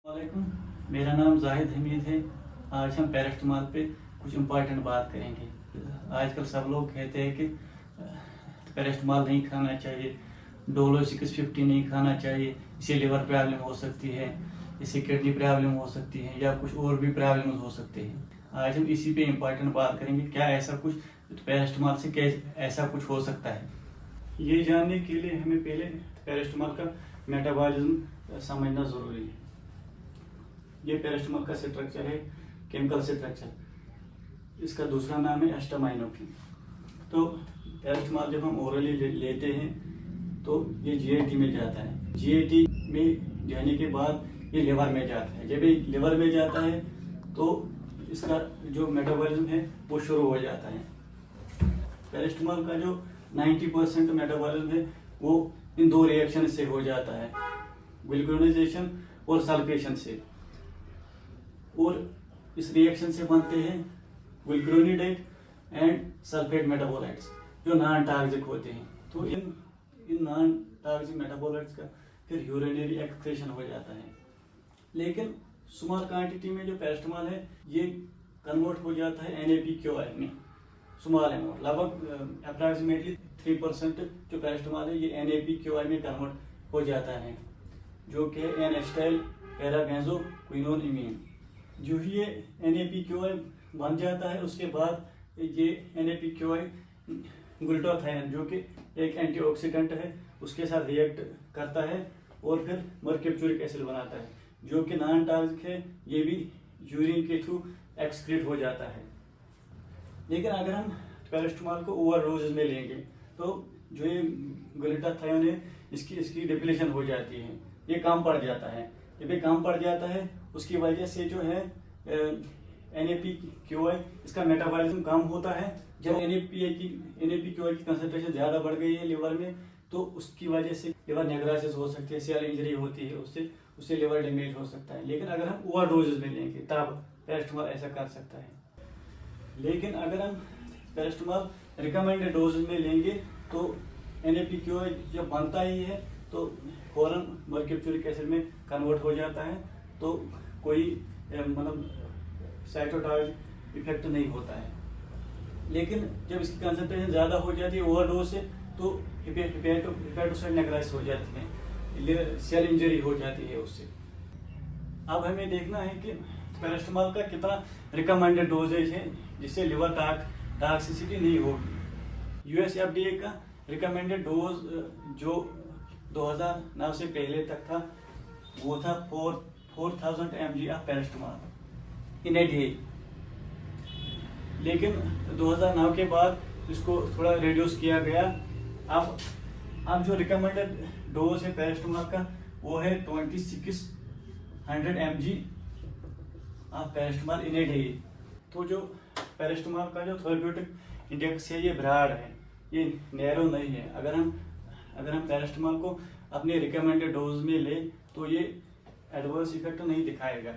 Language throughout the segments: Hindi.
वालेकुम, मेरा नाम जाहिद हमीद है। आज हम पैरास्टामॉल पे कुछ इम्पोर्टेंट बात करेंगे। आजकल सब लोग कहते हैं कि पैरास्टामॉल नहीं खाना चाहिए, डोलो 650 नहीं खाना चाहिए, इससे लिवर प्रॉब्लम हो सकती है, इससे किडनी प्रॉब्लम हो सकती है या कुछ और भी प्रॉब्लम हो सकते हैं। आज हम इसी पे इम्पोर्टेंट बात करेंगे, क्या ऐसा कुछ पैरास्टामॉल से क्या ऐसा कुछ हो सकता है। ये जानने के लिए हमें पहले पैरास्टामॉल का मेटाबॉलिज्म समझना ज़रूरी है। ये पैरास्टामॉल का स्ट्रक्चर है, केमिकल स्ट्रक्चर। इसका दूसरा नाम है एस्टामाइनोफेन। तो पैरास्टामॉल जब हम ओरली लेते हैं तो ये जीआईटी में जाता है। जीआईटी में जाने के बाद ये लिवर में जाता है। जब ये लिवर में जाता है तो इसका जो मेटाबॉलिज्म है वो शुरू हो जाता है। पैरास्टामॉल का जो 90% मेटाबॉलिज्म है वो इन दो रिएक्शन से हो जाता है, ग्लूकोनाइजेशन और सल्फेशन से। और इस रिएक्शन से बनते हैं ग्लूकुरोनिडेट एंड सल्फेट मेटाबोलाइट्स जो नॉन टॉक्सिक होते हैं। तो इन नॉन टॉक्सिक मेटाबोलाइट्स का फिर यूरिनरी एक्सक्रीशन हो जाता है। लेकिन स्मॉल क्वांटिटी में जो पैरास्टामॉल है ये कन्वर्ट हो जाता है NaPQI में, स्मॉल अमाउंट, लगभग अप्रॉक्सीमेटली 3% जो पैरास्टामॉल है ये NaPQI में कन्वर्ट हो जाता है, जो कि एन-एसिटाइल पैराबेंजोक्विनोन। जो ही ये NaPQI बन जाता है उसके बाद ये NaPQI ग्लूटाथायोन जो कि एक एंटीऑक्सीडेंट है उसके साथ रिएक्ट करता है और फिर मर्क्यूरिक एसिड बनाता है जो कि नॉन टॉक्सिक है। ये भी यूरिन के थ्रू एक्सक्रीट हो जाता है। लेकिन अगर हम पैरास्टामॉल को ओवर डोजेज में लेंगे तो जो ये ग्लूटाथायोन है इसकी डिप्लीशन हो जाती है, ये कम पड़ जाता है। जब ये कम पड़ जाता है उसकी वजह से जो है NaPQI इसका मेटाबॉलिज्म कम होता है। जब NaPQI की कंसंट्रेशन ज़्यादा बढ़ गई है लिवर में तो उसकी वजह से लिवर नेक्रोसिस हो सकती है, सेल इंजरी होती है, उससे लिवर डैमेज हो सकता है। लेकिन अगर हम ओवर डोजेज में लेंगे तब पैरास्टामॉल ऐसा कर सकता है। लेकिन अगर हम पैरास्टामॉल रिकमेंडेड डोजेज में लेंगे तो NaPQI जब बनता ही है तो फौरन मर्क्यूरिक एसिड में कन्वर्ट हो जाता है, तो कोई मतलब साइटोटॉक्सिक इफेक्ट नहीं होता है। लेकिन जब इसकी कंसंट्रेशन ज़्यादा हो जाती है ओवरडोज से तो हेपेटोसाइट नेक्रोसिस हो जाती है, सेल इंजरी हो जाती है उससे। अब हमें देखना है कि पैरास्टामॉल का कितना रिकमेंडेड डोजेज है जिससे लिवर टॉक्सिसिटी नहीं होगी। US FDA का रिकमेंडेड डोज जो 2009 से पहले तक था वो था 4000 mg of paracetamol in a day. लेकिन 2009 के बाद इसको थोड़ा रिड्यूस किया गया। अब जो रिकमेंडेड डोज है पैरास्टामॉल का वो है 2600 mg of paracetamol in a day. तो जो पैरास्टामॉल का जो थेरेप्यूटिक इंडेक्स है ये ब्रॉड है, ये नैरो नहीं है। अगर हम पैरास्टामॉल को अपने रिकमेंडेड डोज में ले तो ये एडवर्स इफेक्ट नहीं दिखाएगा।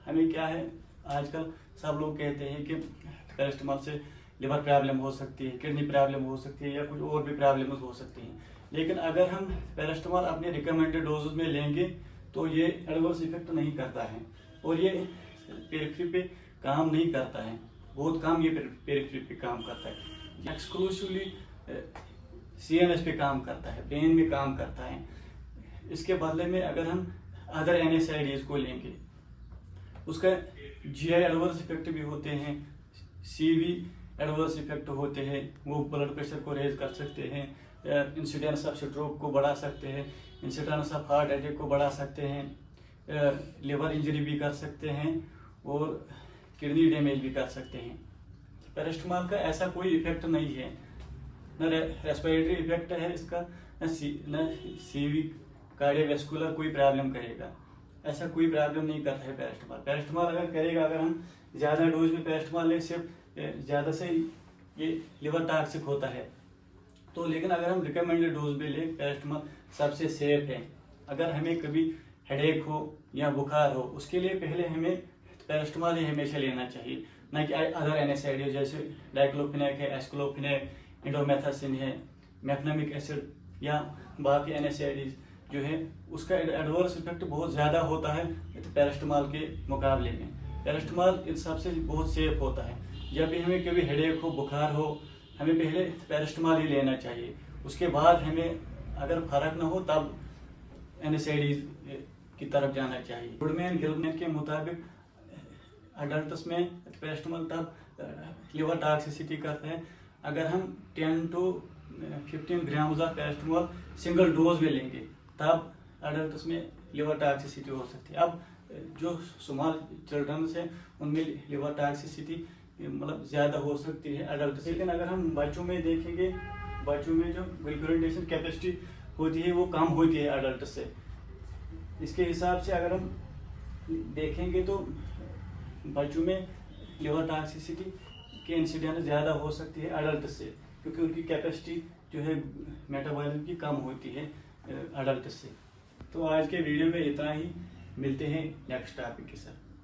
हमें क्या है, आजकल सब लोग कहते हैं कि पैरास्टामॉल से लिवर प्रॉब्लम हो सकती है, किडनी प्रॉब्लम हो सकती है या कुछ और भी प्रॉब्लम हो सकती हैं। लेकिन अगर हम पैरास्टामॉल अपने रिकमेंडेड डोज में लेंगे तो ये एडवर्स इफेक्ट नहीं करता है और ये पेरिफेरी पे काम नहीं करता है, बहुत कम ये पेरिफेरी पे काम करता है। एक्सक्लूसिवली CNS पे काम करता है, ब्रेन में काम करता है। इसके बदले में अगर हम अदर NSAIDs को लेंगे उसका GI एडवर्स इफेक्ट भी होते हैं, CV एडवर्स इफेक्ट होते हैं। वो ब्लड प्रेशर को रेज कर सकते हैं, इंसिडेंस ऑफ स्ट्रोक को बढ़ा सकते हैं, इंसिडेंस ऑफ हार्ट अटैक को बढ़ा सकते हैं, लिवर इंजरी भी कर सकते हैं और किडनी डैमेज भी कर सकते हैं। पैरास्टामॉल का ऐसा कोई इफेक्ट नहीं है, न रेस्पिरेटरी इफेक्ट है इसका, न CV कार्डियोवैस्कुलर कोई प्रॉब्लम करेगा। ऐसा कोई प्रॉब्लम नहीं करता है पैरास्टामॉल अगर करेगा, अगर हम ज़्यादा डोज में पैरास्टामॉल लें सिर्फ ज़्यादा से ये लिवर टॉक्सिक होता है। तो लेकिन अगर हम रिकमेंडेड डोज में लें पैरास्टामॉल सबसे सेफ है। अगर हमें कभी हेडेक हो या बुखार हो उसके लिए पहले हमें पैरास्टामॉल ही हमेशा लेना चाहिए, न कि अदर NSAID जैसे डाइक्लोफिनेक है, एस्क्लोफिनेक, इंडोमेथासिन है, मेफेनामिक एसिड या बाकी NSAIDs जो है उसका एडवर्स इफेक्ट बहुत ज़्यादा होता है पैरास्टामॉल के मुकाबले में। पैरास्टामॉल इन सबसे बहुत सेफ होता है। जब भी हमें कभी हेडेक हो, बुखार हो, हमें पहले पैरास्टामॉल ही लेना चाहिए। उसके बाद हमें अगर फर्क ना हो तब NSAIDs की तरफ जाना चाहिए। गुडमैन गिलमैन के मुताबिक अडल्ट्स में पैरास्टामॉल तब लिवर टॉक्सिसिटी करता है अगर हम 10 to 15 grams of paracetamol single dose में लेंगे, तब अडल्ट्स में लिवर टॉक्सिसिटी हो सकती है। अब जो स्मॉल चिल्ड्रन है उनमें लिवर टॉक्सिसिटी मतलब ज़्यादा हो सकती है अडल्ट से। लेकिन अगर हम बच्चों में देखेंगे, बच्चों में जो ग्लूकोनेशन कैपेसिटी होती है वो कम होती है अडल्ट से। इसके हिसाब से अगर हम देखेंगे तो बच्चों में लिवर टॉक्सिसिटी के इंसिडेंट ज़्यादा हो सकती है अडल्ट से, क्योंकि उनकी कैपेसिटी जो है मेटाबॉलिज्म की कम होती है अडल्ट से। तो आज के वीडियो में इतना ही, मिलते हैं नेक्स्ट टॉपिक के साथ।